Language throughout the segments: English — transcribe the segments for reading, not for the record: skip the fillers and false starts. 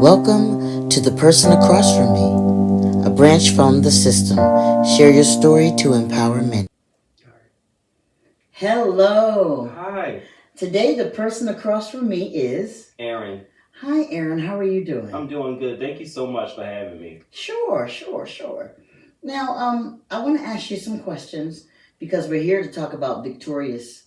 Welcome to the person across from me, a branch from the system. Share your story to empower many. Hello. Hi, Today, the person across from me is. Aaron. Hi, Aaron. How are you doing? I'm doing good. Thank you so much for having me. Sure. Now, I want to ask you some questions because we're here to talk about victorious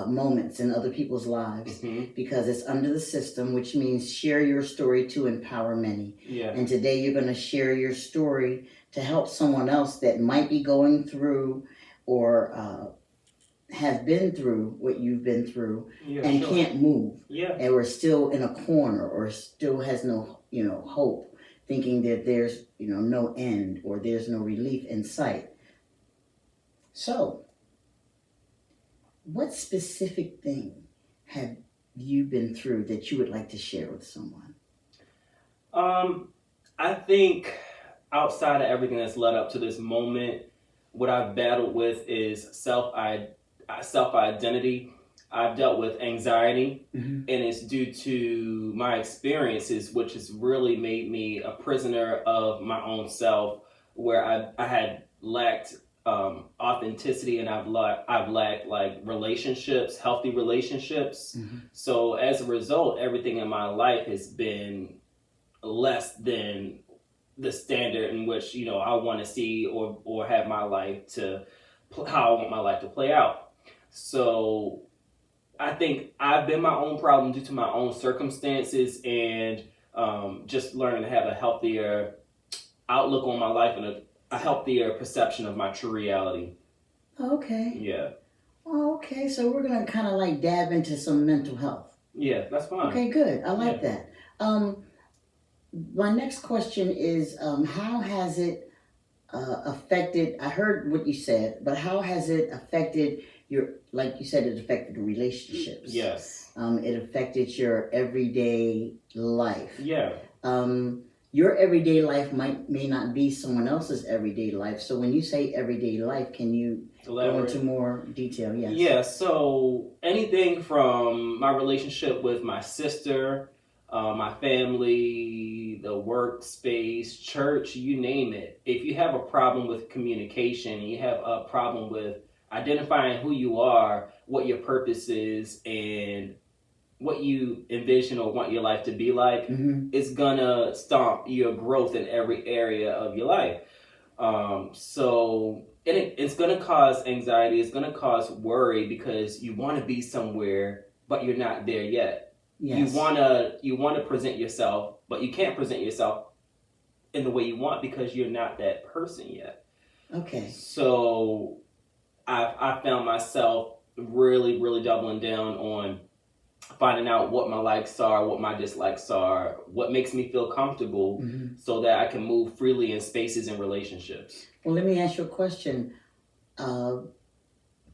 moments in other people's lives because it's under the system, which means share your story to empower many. Yeah. And today you're going to share your story to help someone else that might be going through or has been through what you've been through and sure. can't move. Yeah. And we're still in a corner or still has no, hope, thinking that there's, no end or there's no relief in sight. So, what specific thing have you been through that you would like to share with someone? I think outside of everything that's led up to this moment, what I've battled with is self identity. I've dealt with anxiety, and it's due to my experiences, which has really made me a prisoner of my own self, where I had lacked authenticity, and I've lacked like relationships, healthy relationships. So as a result, everything in my life has been less than the standard in which I want to see or have my life to how I want my life to play out. So I think I've been my own problem due to my own circumstances, and just learning to have a healthier outlook on my life and a healthier perception of my true reality. Okay. Yeah. Okay, so we're going to kind of like dab into some mental health. Yeah, that's fine. Okay, good. I like that. My next question is, how has it affected, I heard what you said, but how has it affected like you said, it affected the relationships. Yes. It affected your everyday life. Yeah. Your everyday life may not be someone else's everyday life. So when you say everyday life, can you go into more detail? Yes. Yeah, so anything from my relationship with my sister, my family, the workspace, church, you name it. If you have a problem with communication, you have a problem with identifying who you are, what your purpose is, and what you envision or want your life to be like, it's gonna stomp your growth in every area of your life. So it's gonna cause anxiety. It's gonna cause worry because you want to be somewhere, but you're not there yet. Yes. You wanna present yourself, but you can't present yourself in the way you want because you're not that person yet. Okay. So I found myself really doubling down on finding out what my likes are, what my dislikes are, what makes me feel comfortable, so that I can move freely in spaces and relationships. Well, let me ask you a question. Can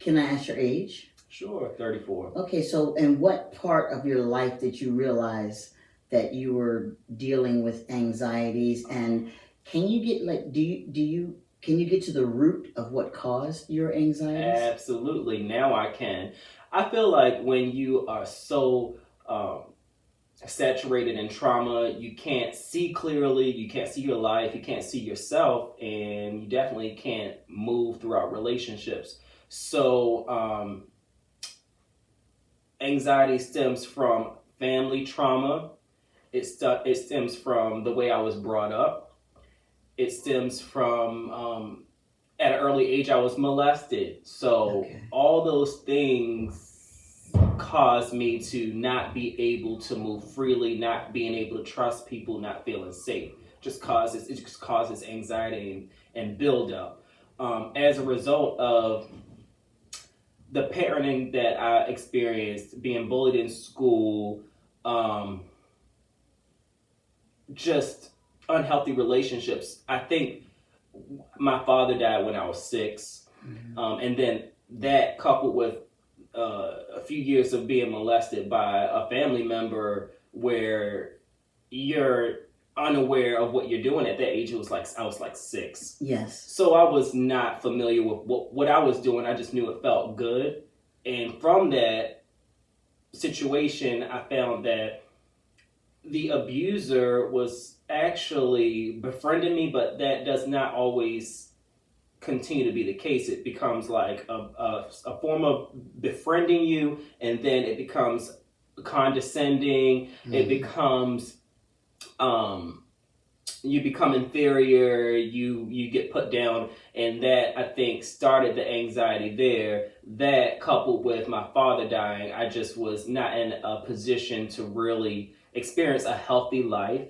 I ask your age? Sure, 34. Okay, so in what part of your life did you realize that you were dealing with anxieties, and can you get can you get to the root of what caused your anxieties? Absolutely. Now I can. I feel like when you are so saturated in trauma, you can't see clearly, you can't see your life, you can't see yourself, and you definitely can't move throughout relationships. So anxiety stems from family trauma. It stems from the way I was brought up. It stems from at an early age I was molested. So all those things caused me to not be able to move freely, not being able to trust people, not feeling safe. It just causes anxiety and buildup. As a result of the parenting that I experienced, being bullied in school, just unhealthy relationships. I think my father died when I was 6, and then that coupled with a few years of being molested by a family member, where you're unaware of what you're doing at that age. I was like 6. Yes. So I was not familiar with what I was doing. I just knew it felt good, and from that situation, I found that the abuser was actually befriending me, but that does not always continue to be the case. It becomes like a form of befriending you, and then it becomes condescending. It becomes you become inferior, you get put down, and that, I think, started the anxiety there. That, coupled with my father dying, I just was not in a position to really experience a healthy life.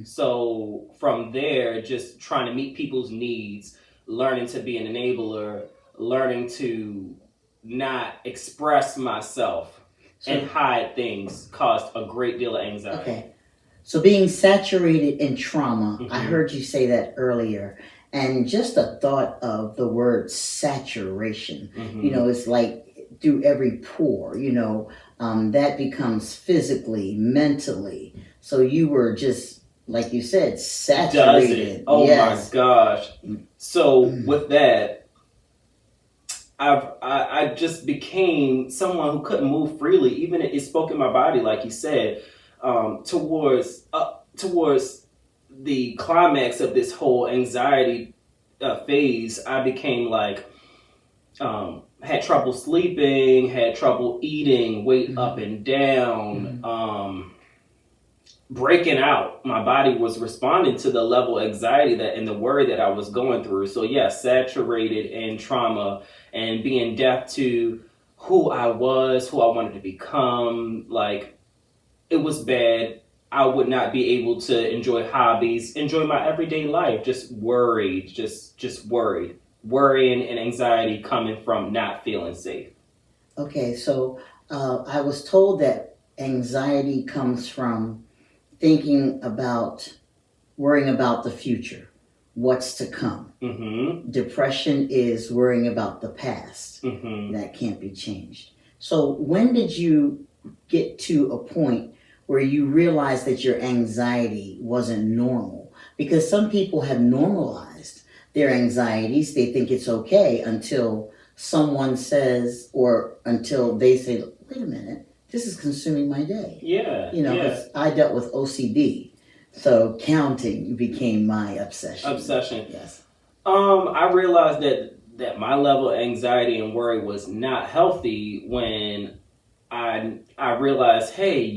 So from there, just trying to meet people's needs, learning to be an enabler, learning to not express myself and hide things caused a great deal of anxiety. Okay. So being saturated in trauma, I heard you say that earlier, and just a thought of the word saturation, it's like through every pore, that becomes physically, mentally. So you were just, like you said, saturated. Does it? Oh my gosh. So with that, I just became someone who couldn't move freely. Even it spoke in my body, like you said. Towards the climax of this whole anxiety phase, I became like had trouble sleeping, had trouble eating, weight up and down, breaking out. My body was responding to the level of anxiety that and the worry that I was going through. So saturated in trauma and being deaf to who I was, who I wanted to become. Like, it was bad. I would not be able to enjoy hobbies, enjoy my everyday life. Just worried, just worried. Worrying and anxiety coming from not feeling safe. Okay, so I was told that anxiety comes from worrying about the future, what's to come. Depression is worrying about the past. That can't be changed. So when did you get to a point where you realize that your anxiety wasn't normal? Because some people have normalized their anxieties. They think it's okay until someone says, or until they say, wait a minute, this is consuming my day. Because I dealt with OCD. So counting became my obsession. Yes. I realized that my level of anxiety and worry was not healthy when I realized, hey,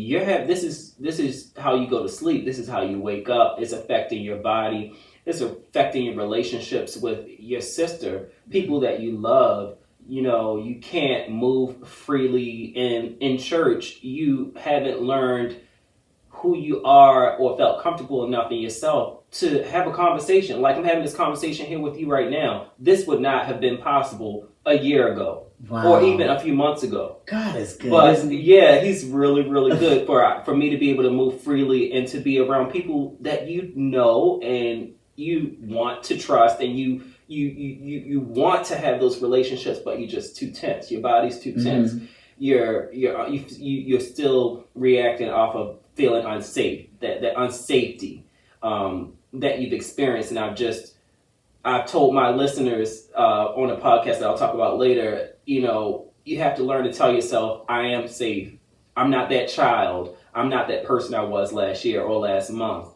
this is how you go to sleep. This is how you wake up. It's affecting your body. It's affecting your relationships with your sister, people that you love. You can't move freely in church. You haven't learned who you are or felt comfortable enough in yourself to have a conversation. Like I'm having this conversation here with you right now. This would not have been possible a year ago. Wow. Or even a few months ago. God is good. But isn't he? He's really, really good for me to be able to move freely and to be around people that you know and you want to trust, and you want to have those relationships, but you're just too tense. Your body's too tense. You're still reacting off of feeling unsafe, that unsafety that you've experienced. And I've told my listeners on a podcast that I'll talk about later, you have to learn to tell yourself, I am safe. I'm not that child. I'm not that person I was last year or last month.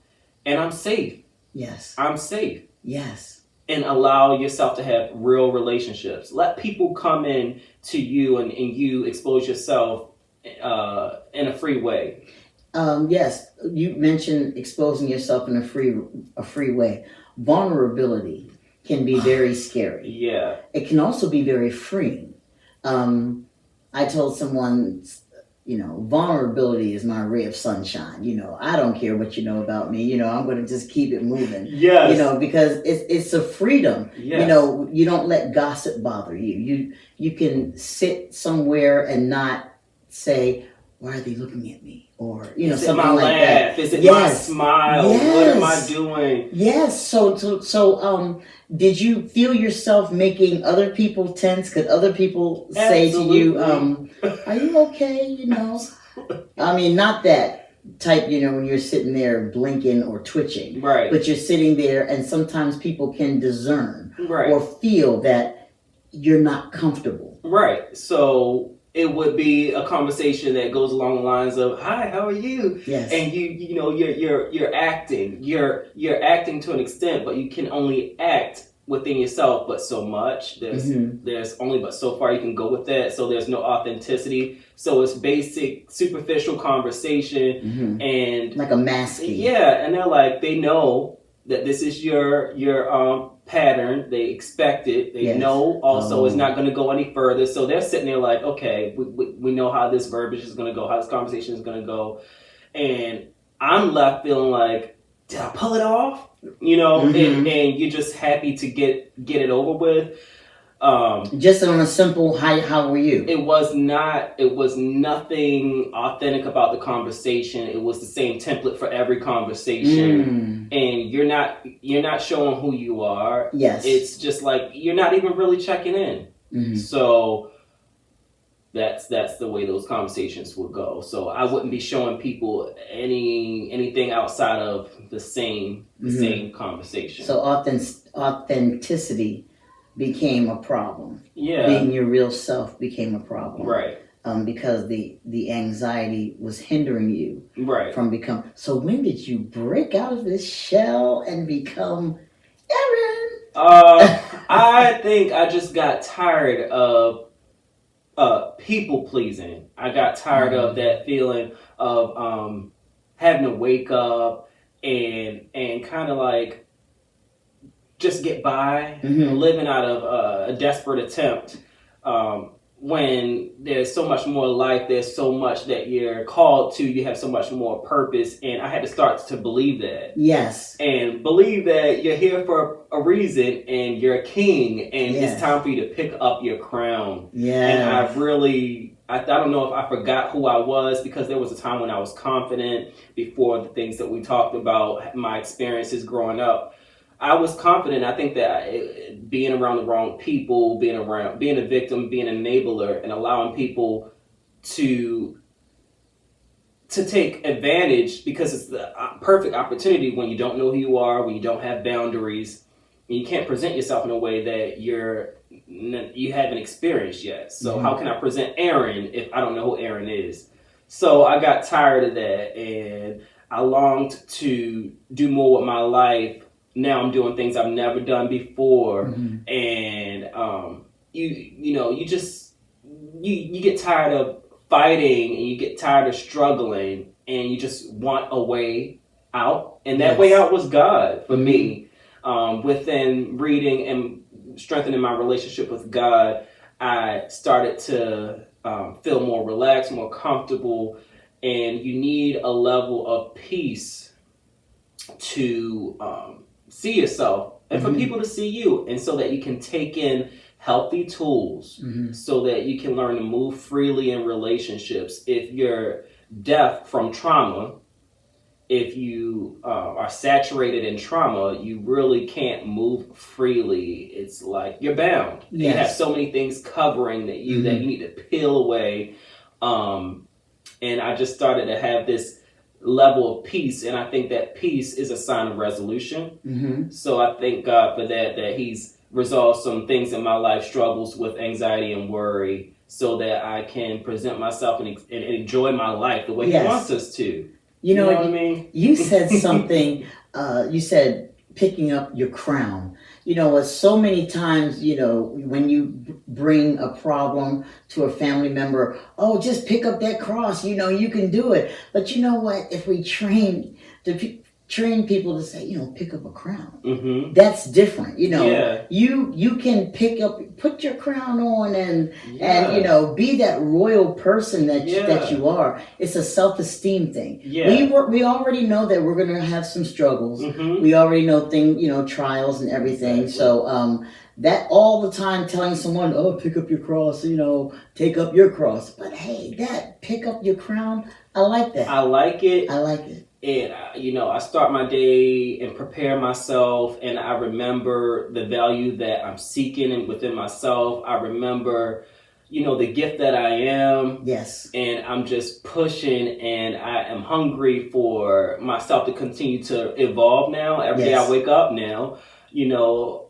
And I'm safe. Yes. I'm safe. Yes. And allow yourself to have real relationships. Let people come in to you and you expose yourself in a free way. Yes. You mentioned exposing yourself in a free way. Vulnerability can be very scary. Yeah. It can also be very freeing. I told someone, vulnerability is my ray of sunshine. I don't care what you know about me. I'm going to just keep it moving. Yes. Because it's a freedom. Yes. You don't let gossip bother you. You can sit somewhere and not say, why are they looking at me? Or, something like that. Is it my smile? Yes. What am I doing? Yes. So, did you feel yourself making other people tense? Could other people say to you, are you okay? I mean, not that type, when you're sitting there blinking or twitching. Right. But you're sitting there and sometimes people can discern right. or feel that you're not comfortable. Right. So it would be a conversation that goes along the lines of, "Hi, how are you?" Yes. And you're acting. You're acting to an extent, but you can only act within yourself but so much. There's only but so far you can go with that. So there's no authenticity. So it's basic, superficial conversation and like a masking. Yeah, and they're like, they know that this is your pattern. They expect it. They know also it's not going to go any further. So they're sitting there like, okay, we know how this verbiage is going to go, how this conversation is going to go. And I'm left feeling like, did I pull it off? And you're just happy to get it over with. Just on a simple, how were you? It was nothing authentic about the conversation. It was the same template for every conversation. And you're not showing who you are. Yes. It's just like, you're not even really checking in. So that's the way those conversations would go. So I wouldn't be showing people anything outside of the same conversation. So authenticity became a problem. Yeah. Being your real self became a problem. Right. Because the anxiety was hindering you. Right. From become. So when did you break out of this shell and become Aaron? I think I just got tired of people pleasing. I got tired of that feeling of having to wake up and kind of like just get by, living out of a desperate attempt. When there's so much more life, there's so much that you're called to, you have so much more purpose, and I had to start to believe that. Yes. And believe that you're here for a reason, and you're a king, and it's time for you to pick up your crown. Yeah. And I don't know if I forgot who I was, because there was a time when I was confident before the things that we talked about, my experiences growing up. I was confident. I think that being around the wrong people, being a victim, being an enabler, and allowing people to take advantage, because it's the perfect opportunity when you don't know who you are, when you don't have boundaries, and you can't present yourself in a way that you haven't experienced yet. So how can I present Aaron if I don't know who Aaron is? So I got tired of that, and I longed to do more with my life. Now I'm doing things I've never done before, and you get tired of fighting, and you get tired of struggling, and you just want a way out. And that way out was God for me. Within reading and strengthening my relationship with God, I started to feel more relaxed, more comfortable, and you need a level of peace to see yourself, and for people to see you, and so that you can take in healthy tools, so that you can learn to move freely in relationships. If you're deaf from trauma, if you are saturated in trauma, you really can't move freely. It's like you're bound. You have so many things covering that you need to peel away. And I just started to have this level of peace, and I think that peace is a sign of resolution. So I thank God for that He's resolved some things in my life, struggles with anxiety and worry, so that I can present myself and enjoy my life the way He wants us to. You know what I mean? You said something. You said picking up your crown. So many times, when you bring a problem to a family member, oh, just pick up that cross, you can do it. But you know what? If we train people to say, pick up a crown, that's different. You can put your crown on and be that royal person that you are. It's a self-esteem thing. We already know that we're going to have some struggles. We already know trials and everything. Exactly. So that all the time telling someone, oh, pick up your cross, take up your cross. But hey, that pick up your crown, I like that. I like it. And, I start my day and prepare myself, and I remember the value that I'm seeking within myself. I remember, the gift that I am. Yes. And I'm just pushing, and I am hungry for myself to continue to evolve now. Every day I wake up now,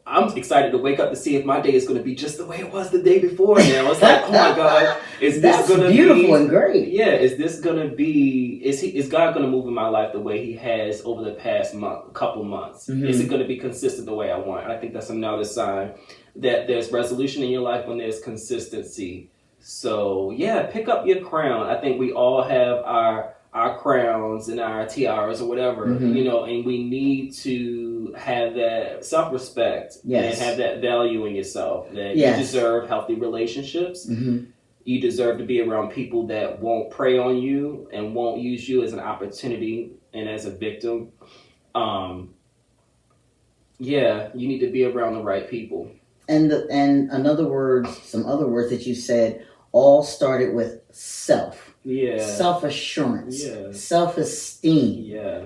I'm excited to wake up to see if my day is going to be just the way it was the day before. Now it's like, oh my God, is this going to be beautiful and great? Yeah, is God going to move in my life the way He has over the past couple months? Mm-hmm. Is it going to be consistent the way I want? And I think that's another sign that there's resolution in your life when there's consistency. So yeah, pick up your crown. I think we all have our crowns and our tiaras or whatever, mm-hmm. And we need to have that self-respect yes. and have that value in yourself that yes. you deserve healthy relationships. Mm-hmm. You deserve to be around people that won't prey on you and won't use you as an opportunity and as a victim. You need to be around the right people. And some other words that you said all started with self. Yeah. Self-assurance. Yeah. Self-esteem. Yeah.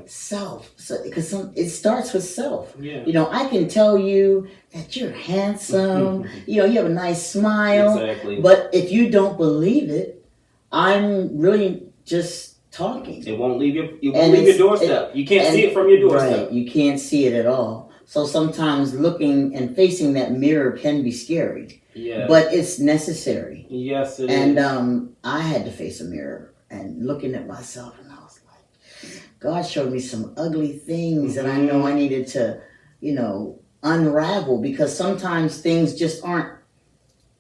Because it starts with self. Yeah. I can tell you that you're handsome. You have a nice smile. Exactly. But if you don't believe it, I'm really just talking. It won't leave your doorstep. You can't see it from your doorstep. Right. You can't see it at all. So sometimes looking and facing that mirror can be scary. Yeah. But it's necessary. Yes, it is. And I had to face a mirror and looking at myself, and I was like, God showed me some ugly things that I know I needed to, unravel, because sometimes things just aren't,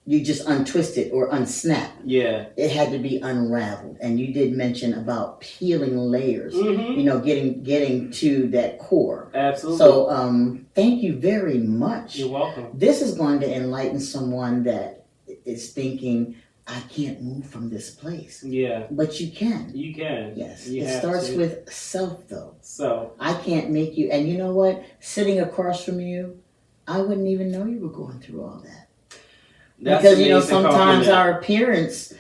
you just untwist it or unsnap. Yeah. It had to be unraveled. And you did mention about peeling layers, getting to that core. Absolutely. So thank you very much. You're welcome. This is going to enlighten someone that is thinking, I can't move from this place. Yeah. But you can. You can. Yes. It starts with self, though. So I can't make you. And you know what? Sitting across from you, I wouldn't even know you were going through all that. Because, sometimes our appearance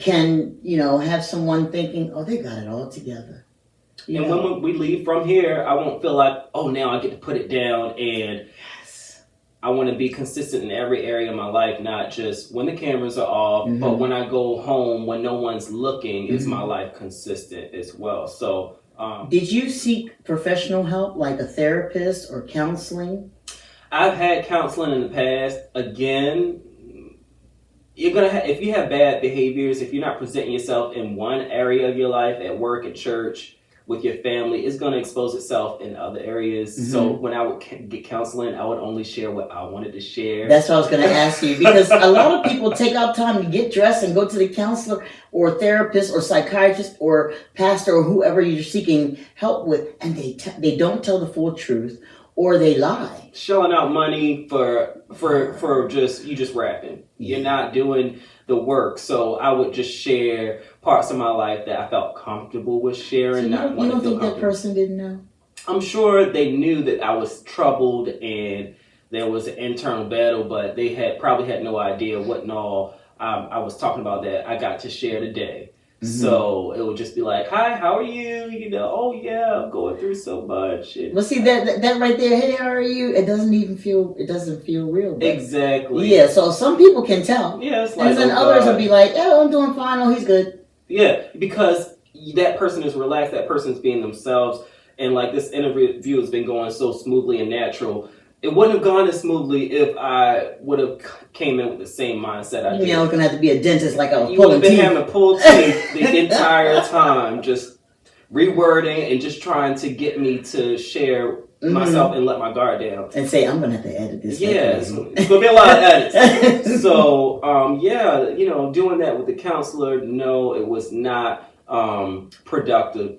can, have someone thinking, oh, they got it all together. When we leave from here, I won't feel like, oh, now I get to put it down, and I want to be consistent in every area of my life, not just when the cameras are off, but when I go home, when no one's looking, is my life consistent as well. So, did you seek professional help, like a therapist or counseling? I've had counseling in the past. Again, you're gonna if you have bad behaviors, if you're not presenting yourself in one area of your life, at work, at church, with your family, it's going to expose itself in other areas. So when I would get counseling, I would only share what I wanted to share. That's what I was going to ask you, because a lot of people take out time to get dressed and go to the counselor or therapist or psychiatrist or pastor or whoever you're seeking help with, and they don't tell the full truth, or they lie. Shelling out money for just rapping. You're not doing the work. So I would just share parts of my life that I felt comfortable with sharing. So you don't think that person didn't know? I'm sure they knew that I was troubled and there was an internal battle, but they probably had no idea what and all I was talking about that I got to share today. So it would just be like, hi, how are you? Oh yeah, I'm going through so much. Well, see that right there. Hey, how are you? It doesn't feel real. But exactly. Yeah. So some people can tell. Yeah. It's like, and then others will be like, oh, I'm doing fine. Oh, he's good. Yeah, because that person is relaxed. That person's being themselves. And like this interview has been going so smoothly and natural. It wouldn't have gone as smoothly if I would have came in with the same mindset I did. I was going to have to be a dentist like I was you pulling teeth. You would have been having to pull teeth the entire time, just rewording and just trying to get me to share myself and let my guard down. And say, I'm going to have to edit this. Yeah, it's going to be a lot of edits. So, doing that with the counselor, no, it was not productive.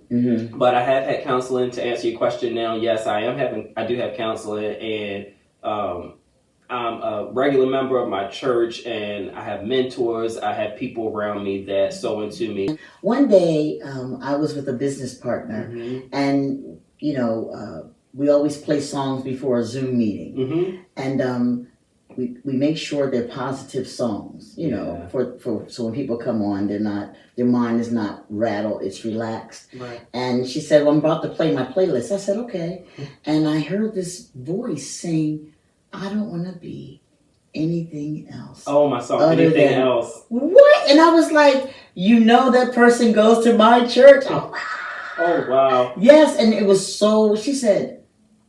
But I have had counseling. To answer your question now, yes, I do have counseling, and I'm a regular member of my church, and I have mentors. I have people around me that sow into me. One day, I was with a business partner, and we always play songs before a Zoom meeting, and we make sure they're positive songs, so when people come on, their mind is not rattled, it's relaxed. Right. And she said, well, I'm about to play my playlist. I said, okay. And I heard this voice saying, I don't want to be anything else. Oh, my song, anything else. What? And I was like, that person goes to my church? Oh, wow. Oh, wow. Yes, and it was she said,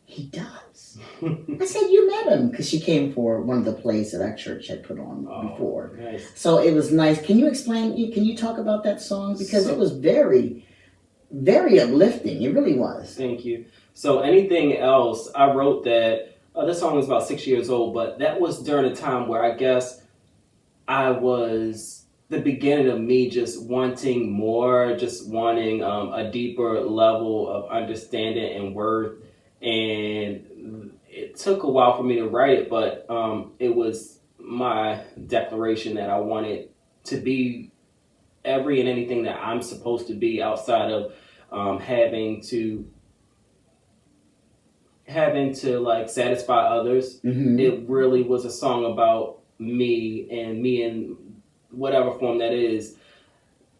he does. I said, you met him, because she came for one of the plays that our church had put on before. Nice. So it was nice. Can you explain, can you talk about that song? Because it was very, very uplifting. It really was. Thank you. So Anything Else, I wrote that, this song is about 6 years old, but that was during a time where I guess I was the beginning of me just wanting more, just wanting a deeper level of understanding and worth. And it took a while for me to write it, but it was my declaration that I wanted to be every and anything that I'm supposed to be outside of having to like satisfy others. It really was a song about me in whatever form that is.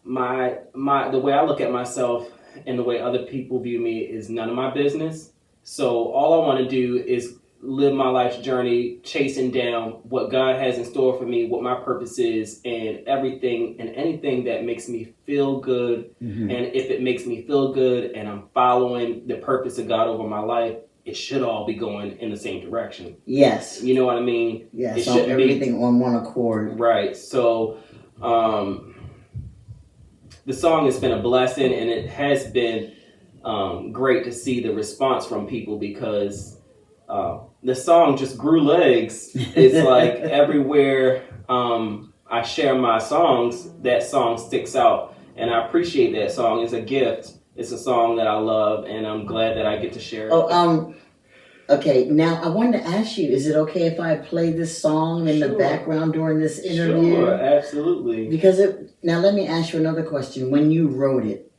My the way I look at myself and the way other people view me is none of my business. So all I want to do is live my life's journey, chasing down what God has in store for me, what my purpose is, and everything and anything that makes me feel good. And if it makes me feel good and I'm following the purpose of God over my life, it should all be going in the same direction. Yes. You know what I mean? Yes. It So shouldn't everything be on one accord. right. So the song has been a blessing, and it has been great to see the response from people, because the song just grew legs. It's like everywhere I share my songs, that song sticks out, and I appreciate that song. It's a gift. It's a song that I love, and I'm glad that I get to share it. Okay, now I wanted to ask you, is it okay if I play this song in the background during this interview? Sure, absolutely. Because now let me ask you another question. When you wrote it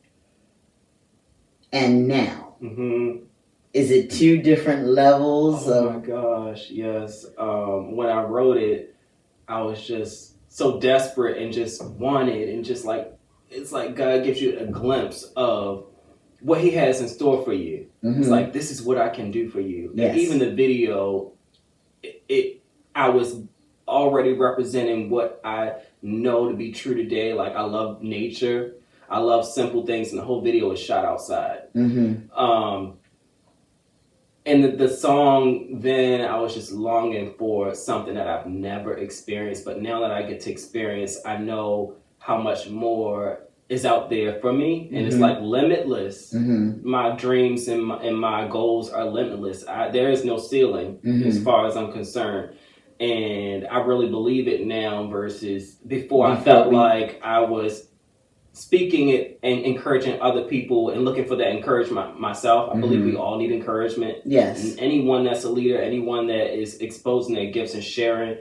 and now, is it two different levels? Oh my gosh, yes. When I wrote it, I was just so desperate and just wanted, and just like, it's like God gives you a glimpse of what He has in store for you. It's like, this is what I can do for you. Yes. And even the video, I was already representing what I know to be true today. Like, I love nature. I love simple things, and the whole video is shot outside. And the song, then I was just longing for something that I've never experienced. But now that I get to experience, I know how much more is out there for me. And it's like limitless. My dreams and my goals are limitless. There is no ceiling as far as I'm concerned. And I really believe it now versus before. I felt like I was speaking it and encouraging other people and looking for that encouragement myself. I believe we all need encouragement. Yes. And anyone that's a leader, anyone that is exposing their gifts and sharing,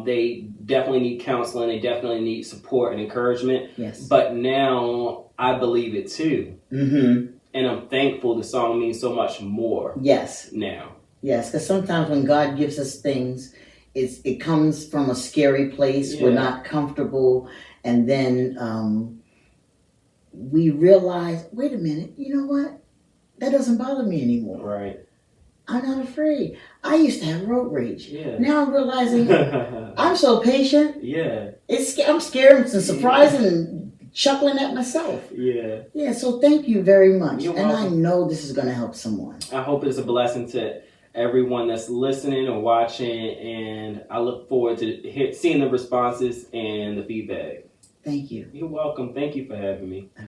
they definitely need counseling. They definitely need support and encouragement. Yes. But now I believe it too. And I'm thankful the song means so much more. Yes. Now. Yes, because sometimes when God gives us things, it comes from a scary place. We're not comfortable. And then we realize, wait a minute, you know what? That doesn't bother me anymore. Right. I'm not afraid. I used to have road rage. Yeah. Now I'm realizing I'm so patient. Yeah. I'm scared and surprised and chuckling at myself. Yeah. Yeah, so thank you very much. You're and welcome. I know this is going to help someone. I hope it's a blessing to everyone that's listening or watching, and I look forward to seeing the responses and the feedback. Thank you. You're welcome. Thank you for having me.